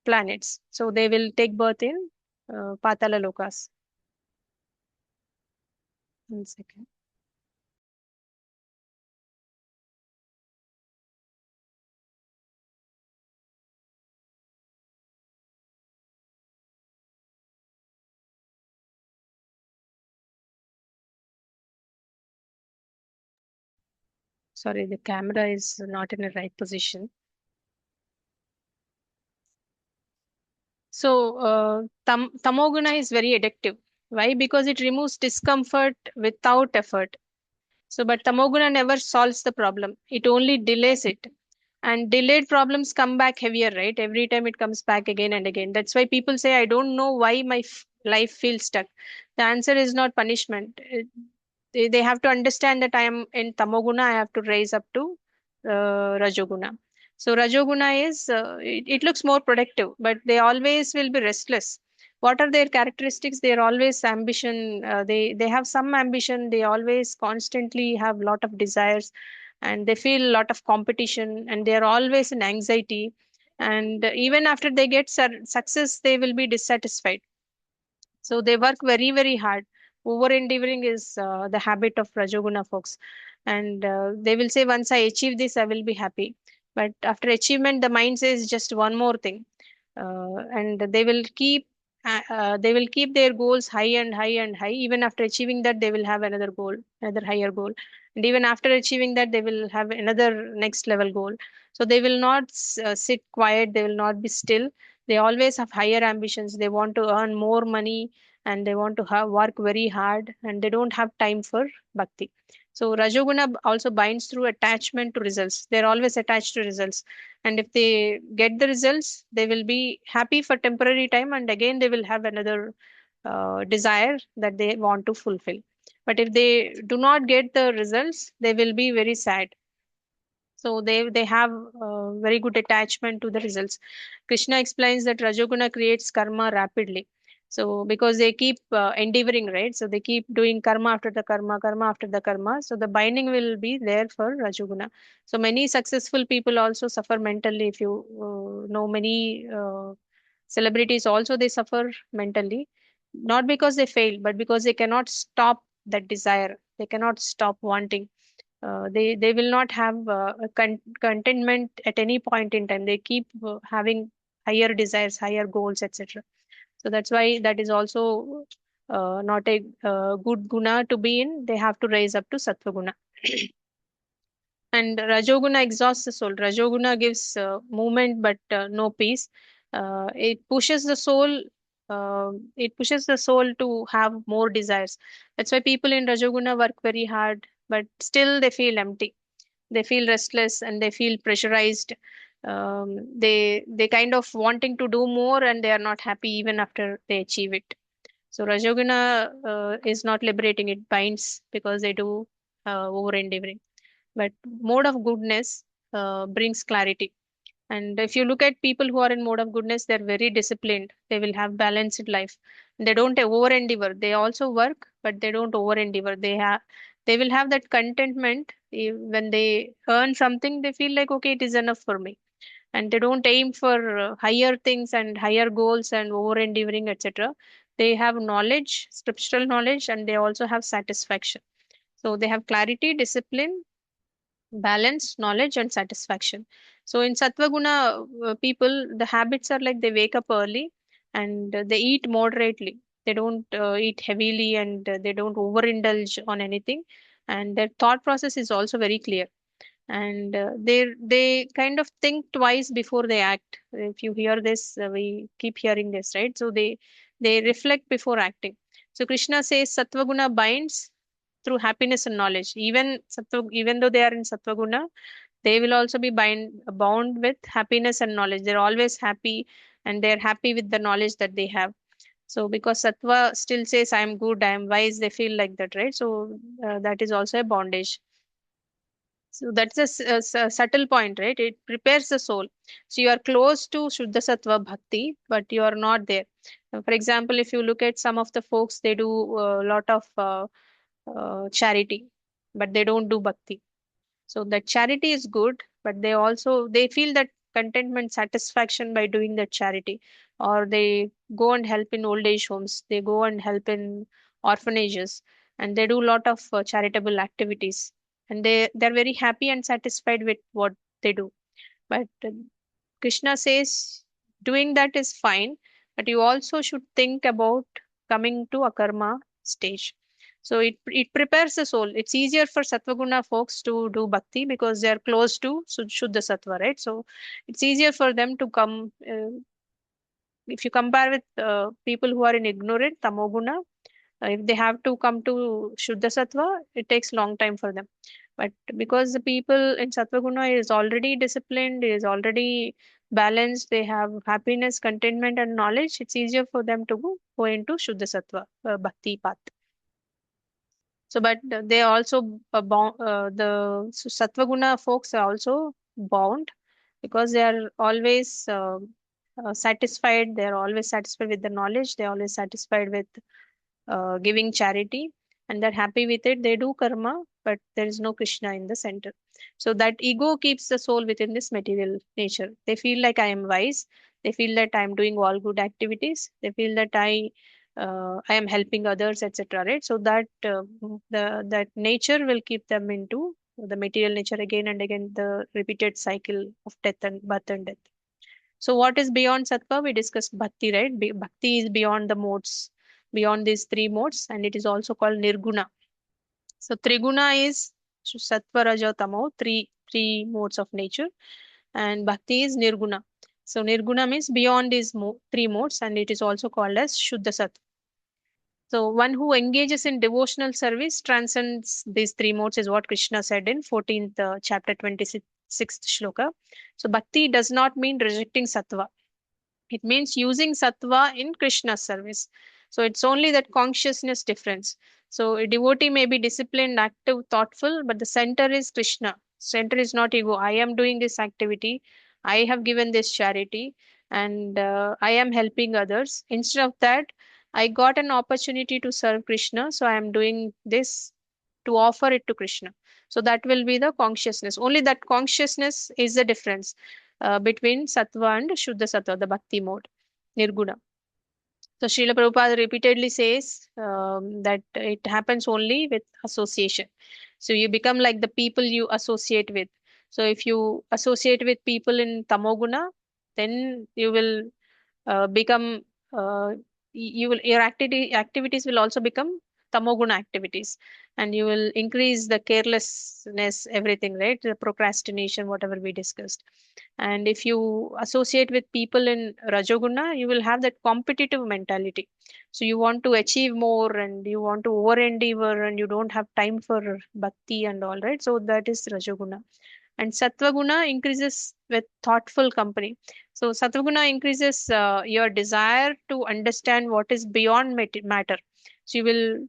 Speaker 1: planets, so they will take birth in patala lokas. One second. Sorry, the camera is not in the right position. So, tamoguna is very addictive. Why? Because it removes discomfort without effort. So, but tamoguna never solves the problem. It only delays it. And delayed problems come back heavier, right? Every time it comes back again and again. That's why people say, I don't know why my life feels stuck. The answer is not punishment. They have to understand that I am in tamoguna, I have to raise up to rajoguna. So rajoguna is, it looks more productive, but they always will be restless. What are their characteristics? They are always ambition. They have some ambition. They always constantly have lot of desires, and they feel a lot of competition, and they are always in anxiety. And even after they get success, they will be dissatisfied, so they work very, very hard. Over endeavoring is the habit of Rajoguna folks. And they will say, once I achieve this, I will be happy. But after achievement, the mind says just one more thing. And they will keep their goals high and high and high. Even after achieving that, they will have another goal, another higher goal. And even after achieving that, they will have another next level goal. So they will not sit quiet, they will not be still. They always have higher ambitions. They want to earn more money, and they want to have work very hard, and they don't have time for bhakti. So Rajoguna also binds through attachment to results. They're always attached to results. And if they get the results, they will be happy for temporary time, and again they will have another desire that they want to fulfill. But if they do not get the results, they will be very sad. So they have very good attachment to the results. Krishna explains that Rajoguna creates karma rapidly. So because they keep endeavoring, right? So they keep doing karma after the karma, karma after the karma. So the binding will be there for Rajoguna. So many successful people also suffer mentally. If you know many celebrities also, they suffer mentally, not because they fail, but because they cannot stop that desire. They cannot stop wanting. They will not have a contentment at any point in time. They keep having higher desires, higher goals, etc. So that's why that is also not a good guna to be in. They have to raise up to sattva guna. And Rajoguna exhausts the soul. Rajoguna gives movement but no peace. It pushes the soul. It pushes the soul to have more desires. That's why people in Rajoguna work very hard, but still they feel empty. They feel restless and they feel pressurized. They kind of wanting to do more, and they are not happy even after they achieve it. So Rajoguna is not liberating; it binds because they do over endeavoring. But mode of goodness brings clarity. And if you look at people who are in mode of goodness, they're very disciplined. They will have balanced life. They don't over endeavor. They also work, but they don't over endeavor. They will have that contentment. When they earn something, they feel like, okay, it is enough for me. And they don't aim for higher things and higher goals and over endeavoring, etc. They have knowledge, scriptural knowledge, and they also have satisfaction. So they have clarity, discipline, balance, knowledge, and satisfaction. So in Sattva-guna people, the habits are like they wake up early and they eat moderately. They don't eat heavily, and they don't overindulge on anything. And their thought process is also very clear. And they kind of think twice before they act. If you hear this, we keep hearing this, right? So they reflect before acting. So Krishna says Sattva-guna binds through happiness and knowledge. Even though they are in Sattva Guna, they will also be bound with happiness and knowledge. They're always happy, and they're happy with the knowledge that they have. So because Sattva still says, I am good, I am wise, they feel like that, right? So that is also a bondage. So that's a subtle point, right? It prepares the soul. So you are close to Shuddha Sattva Bhakti, but you are not there. For example, if you look at some of the folks, they do a lot of charity, but they don't do bhakti. So that charity is good, but they feel that contentment, satisfaction by doing that charity. Or they go and help in old age homes, they go and help in orphanages, and they do a lot of charitable activities, and they're very happy and satisfied with what they do. But Krishna says doing that is fine, but you also should think about coming to a karma stage. So it prepares the soul. It's easier for Sattvaguna folks to do bhakti because they are close to Shuddha Sattva, right? So it's easier for them to come. If you compare with people who are in ignorant Tamoguna, if they have to come to Shuddha Sattva, it takes long time for them. But because the people in Sattva Guna is already disciplined, is already balanced, they have happiness, contentment, and knowledge, it's easier for them to go into Shuddha Sattva, Bhakti path. So, but they also the Sattva Guna folks are also bound because they are always satisfied. They are always satisfied with the knowledge. They are always satisfied with giving charity, and they're happy with it. They do karma, but there is no Krishna in the center. So that ego keeps the soul within this material nature. They feel like I am wise. They feel that I am doing all good activities. They feel that I am helping others, etc. Right? So that that nature will keep them into the material nature again and again, the repeated cycle of death and birth and death. So what is beyond sattva? We discussed bhakti, right? Bhakti is beyond the modes, beyond these three modes, and it is also called nirguna. So triguna is sattva, raja, tamo, three modes of nature, and bhakti is nirguna. So nirguna means beyond these three modes, and it is also called as shuddha sattva. So one who engages in devotional service transcends these three modes, is what Krishna said in 14th chapter 26th shloka. So bhakti does not mean rejecting sattva. It means using sattva in Krishna's service. So it's only that consciousness difference. So a devotee may be disciplined, active, thoughtful, but the center is Krishna. Center is not ego. I am doing this activity. I have given this charity, and I am helping others. Instead of that, I got an opportunity to serve Krishna. So I am doing this to offer it to Krishna. So that will be the consciousness. Only that consciousness is the difference between sattva and shuddha sattva, the bhakti mode, nirguna. So Srila Prabhupada repeatedly says that it happens only with association. So you become like the people you associate with. So if you associate with people in tamoguna, then you will become you will your activities will also become tamoguna activities, and you will increase the carelessness, everything, right? The procrastination, whatever we discussed. And if you associate with people in rajoguna, you will have that competitive mentality. So you want to achieve more, and you want to over endeavor, and you don't have time for bhakti and all, right? So that is rajoguna. And sattva increases with thoughtful company. So sattva increases your desire to understand what is beyond matter. So you will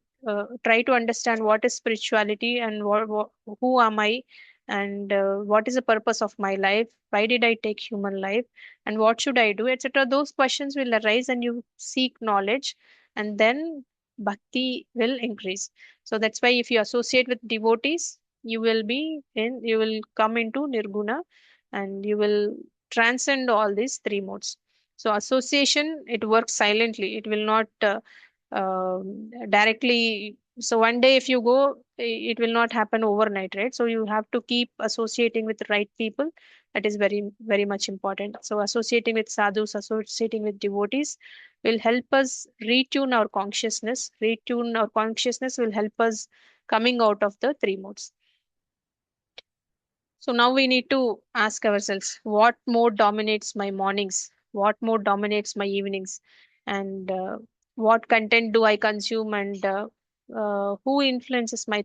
Speaker 1: try to understand what is spirituality, and who am I, and what is the purpose of my life, why did I take human life, and what should I do, etc. Those questions will arise, and you seek knowledge, and then bhakti will increase. So that's why if you associate with devotees, you will come into nirguna, and you will transcend all these three modes. So association, it works silently. It will not directly. So one day if you go, it will not happen overnight, right? So you have to keep associating with the right people. That is very, very much important. So associating with sadhus, associating with devotees will help us retune our consciousness. Retune our consciousness will help us coming out of the three modes. So now we need to ask ourselves, what mode dominates my mornings? What mode dominates my evenings? And what content do I consume? And who influences my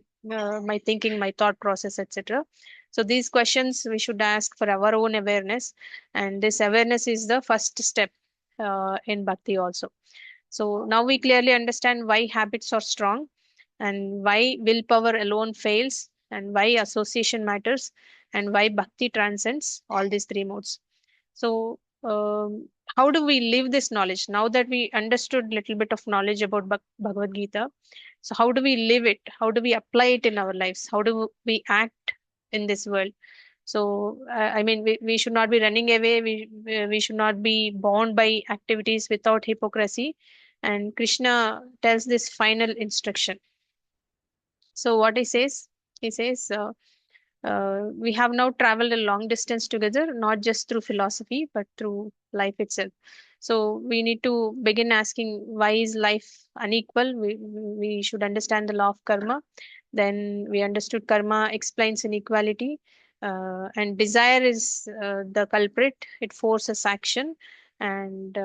Speaker 1: thinking, my thought process, etc. So these questions we should ask for our own awareness, and this awareness is the first step in bhakti also. So now we clearly understand why habits are strong, and why willpower alone fails, and why association matters, and why bhakti transcends all these three modes. So, how do we live this knowledge now that we understood little bit of knowledge about Bhagavad Gita? So, how do we live it? How do we apply it in our lives? How do we act in this world? So, I mean, we should not be running away. We should not be bound by activities without hypocrisy. And Krishna tells this final instruction. So, what he says, we have now traveled a long distance together, not just through philosophy, but through life itself. So we need to begin asking, why is life unequal? We should understand the law of karma. Then we understood karma explains inequality, and desire is the culprit. It forces action, and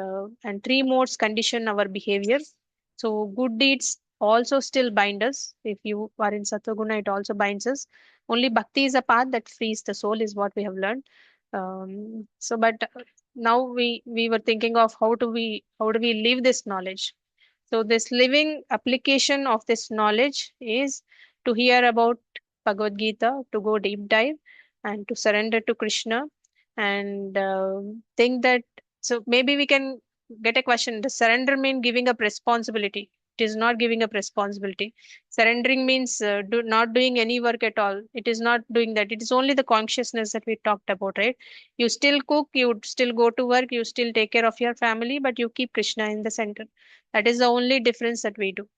Speaker 1: three modes condition our behavior. So good deeds also still bind us. If you are in Sattvaguna, it also binds us. Only bhakti is a path that frees the soul, is what we have learned. But now we were thinking of how do we live this knowledge. So this living application of this knowledge is to hear about Bhagavad Gita, to go deep dive, and to surrender to Krishna, and think that. So maybe we can get a question: does surrender mean giving up responsibility? It is not giving up responsibility. Surrendering means not doing any work at all. It is not doing that. It is only the consciousness that we talked about, right? You still cook, you still go to work, you still take care of your family, but you keep Krishna in the center. That is the only difference that we do.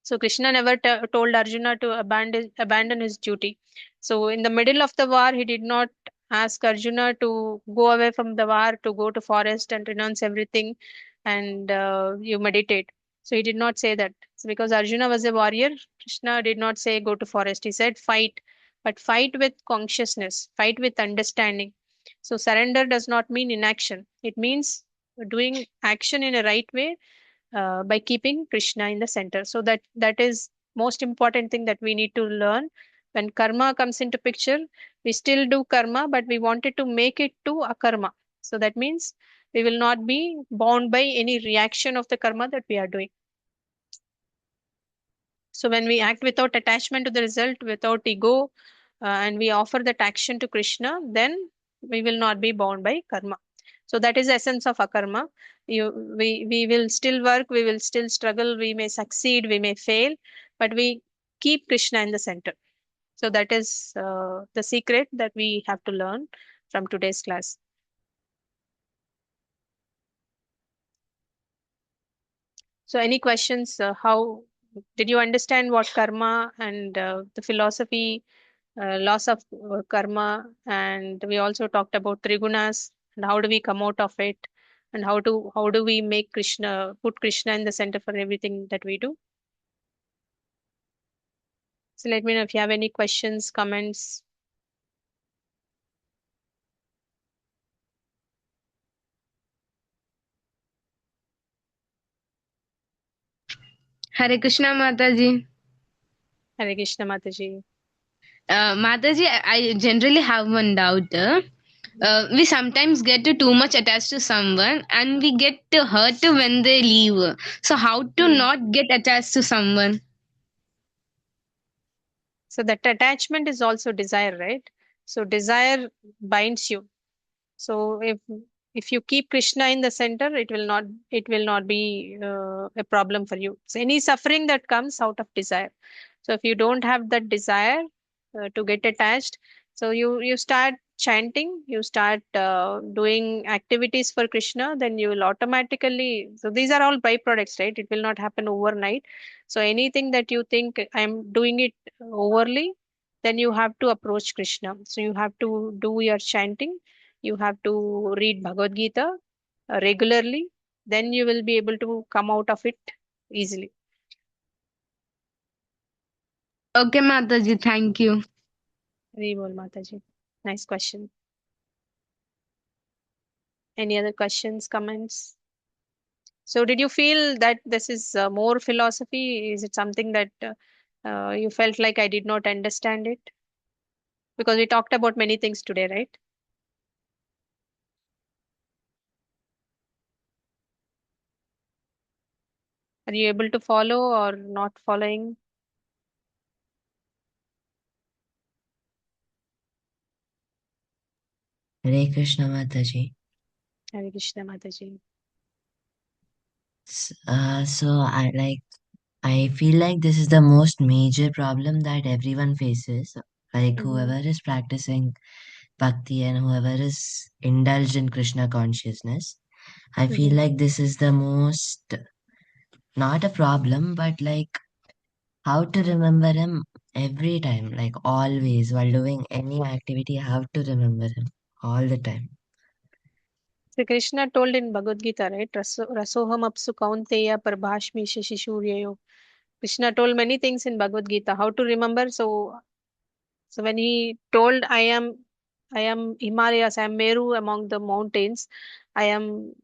Speaker 1: So Krishna never told Arjuna to abandon his duty. So in the middle of the war, he did not ask Arjuna to go away from the war, to go to forest and renounce everything, and you meditate. So he did not say that. So because Arjuna was a warrior, Krishna did not say go to forest. He said fight, but fight with consciousness, fight with understanding. So surrender does not mean inaction. It means doing action in a right way, by keeping Krishna in the center. So that is most important thing that we need to learn. When karma comes into picture, we still do karma, but we wanted to make it to akarma. So that means we will not be bound by any reaction of the karma that we are doing. So when we act without attachment to the result, without ego, and we offer that action to Krishna, then we will not be bound by karma. So that is the essence of akarma. We will still work, we will still struggle, we may succeed, we may fail, but we keep Krishna in the center. So that is the secret that we have to learn from today's class. So any questions? How did you understand what karma and the philosophy, loss of karma, and we also talked about trigunas and how do we come out of it, and how do we make Krishna, put Krishna in the center for everything that we do. So let me know if you have any questions, comments.
Speaker 3: Hare Krishna Mataji.
Speaker 1: Hare Krishna Mataji.
Speaker 3: Mataji, I generally have one doubt. We sometimes get too much attached to someone and we get hurt when they leave. So, how to
Speaker 1: Hmm.
Speaker 3: not get attached to someone?
Speaker 1: So that attachment is also desire, right? So desire binds you. So if you keep Krishna in the center, it will not be a problem for you. So any suffering that comes out of desire. So if you don't have that desire to get attached, so you start chanting, you start doing activities for Krishna, then you will automatically. So these are all byproducts, right? It will not happen overnight. So anything that you think I'm doing it overly, then you have to approach Krishna. So you have to do your chanting, you have to read Bhagavad Gita regularly, then you will be able to come out of it easily.
Speaker 3: Okay, Mataji, thank you.
Speaker 1: Hari Bol Mataji. Nice question. Any other questions, comments? So, did you feel that this is more philosophy? Is it something that you felt like I did not understand it? Because we talked about many things today, right? Are you able to follow or not following?
Speaker 4: Hare Krishna Mataji.
Speaker 1: Hare Krishna Mataji.
Speaker 4: I feel like this is the most major problem that everyone faces. Like
Speaker 1: Mm-hmm.
Speaker 4: whoever is practicing bhakti and whoever is indulged in Krishna consciousness, I feel
Speaker 1: Mm-hmm.
Speaker 4: like this is the most, not a problem, but like how to remember him every time, like always while doing any activity, how to remember him all the time.
Speaker 1: So Krishna told in Bhagavad Gita, right? Rasoham apsu kaunteya prabhashmi shishuryayo. Krishna told many things in Bhagavad Gita. How to remember? So when he told, I am Himalayas, I am Meru among the mountains, I am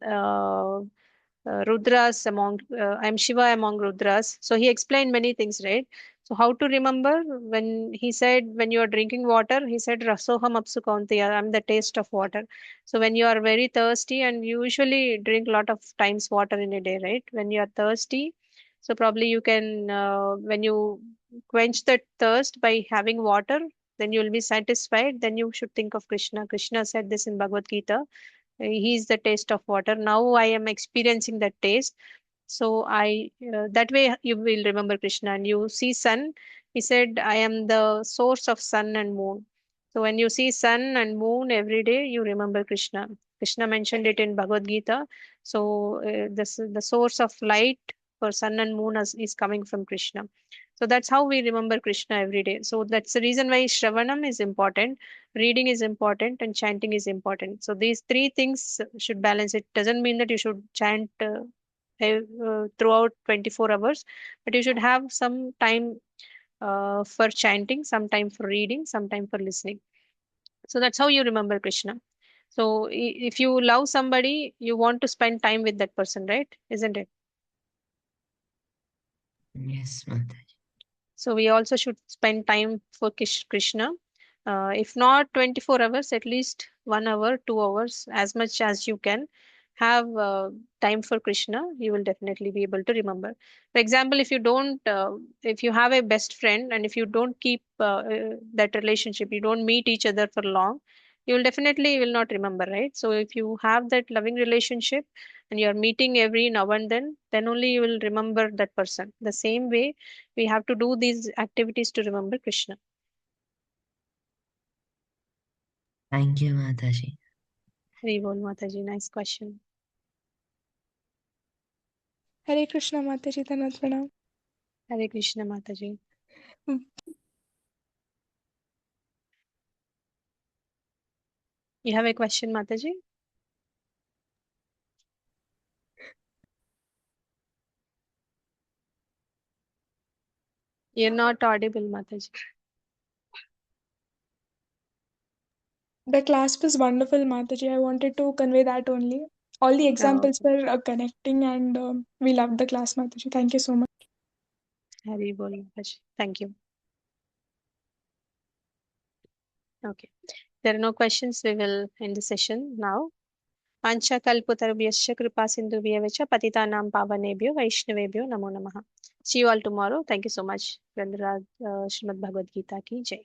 Speaker 1: Rudras among, I am Shiva among Rudras. So he explained many things, right? So how to remember when he said, when you are drinking water, he said, Rasoham apsu kaunteya, I'm the taste of water. So when you are very thirsty, and you usually drink a lot of times water in a day, right? When you are thirsty, so probably you can, when you quench that thirst by having water, then you will be satisfied. Then you should think of Krishna. Krishna said this in Bhagavad Gita. He is the taste of water. Now I am experiencing that taste. So that way you will remember Krishna. And you see sun, he said, I am the source of sun and moon. So when you see sun and moon every day, you remember Krishna. Krishna mentioned it in Bhagavad Gita. So this the source of light for sun and moon is coming from Krishna. So that's how we remember Krishna every day. So that's the reason why Shravanam is important, reading is important, and chanting is important. So these three things should balance. It doesn't mean that you should chant throughout 24 hours, but you should have some time for chanting, some time for reading, some time for listening. So that's how you remember Krishna. So if you love somebody, you want to spend time with that person, right? Isn't it?
Speaker 4: Yes, Mataji.
Speaker 1: So we also should spend time for Krishna. If not 24 hours, at least 1 hour, 2 hours, as much as you can have time for Krishna, you will definitely be able to remember. For example, if you have a best friend and if you don't keep that relationship, you don't meet each other for long, you will definitely will not remember, right? So if you have that loving relationship and you are meeting every now and then only you will remember that person. The same way, we have to do these activities to remember Krishna.
Speaker 4: Thank you, Mataji.
Speaker 1: Hari Bol Mataji, nice question.
Speaker 5: Hare Krishna Mataji, Tanat Pranam.
Speaker 1: Hare Krishna Mataji. You have a question, Mataji? You're not audible, Mataji.
Speaker 5: The class was wonderful, Mataji. I wanted to convey that only. All the
Speaker 1: Oh,
Speaker 5: examples were connecting, and we loved the class, Mataji. Thank you so much.
Speaker 1: Hari Bol Mataji. Thank you. Okay. There are no questions. We will end the session now. Ancha kalputarubhyascha kripa sindhubhyavecha patitanam pavanebhyo vaishnavebhyo namo namaha. See you all tomorrow. Thank you so much. Srimad Bhagavad Gita ki jai.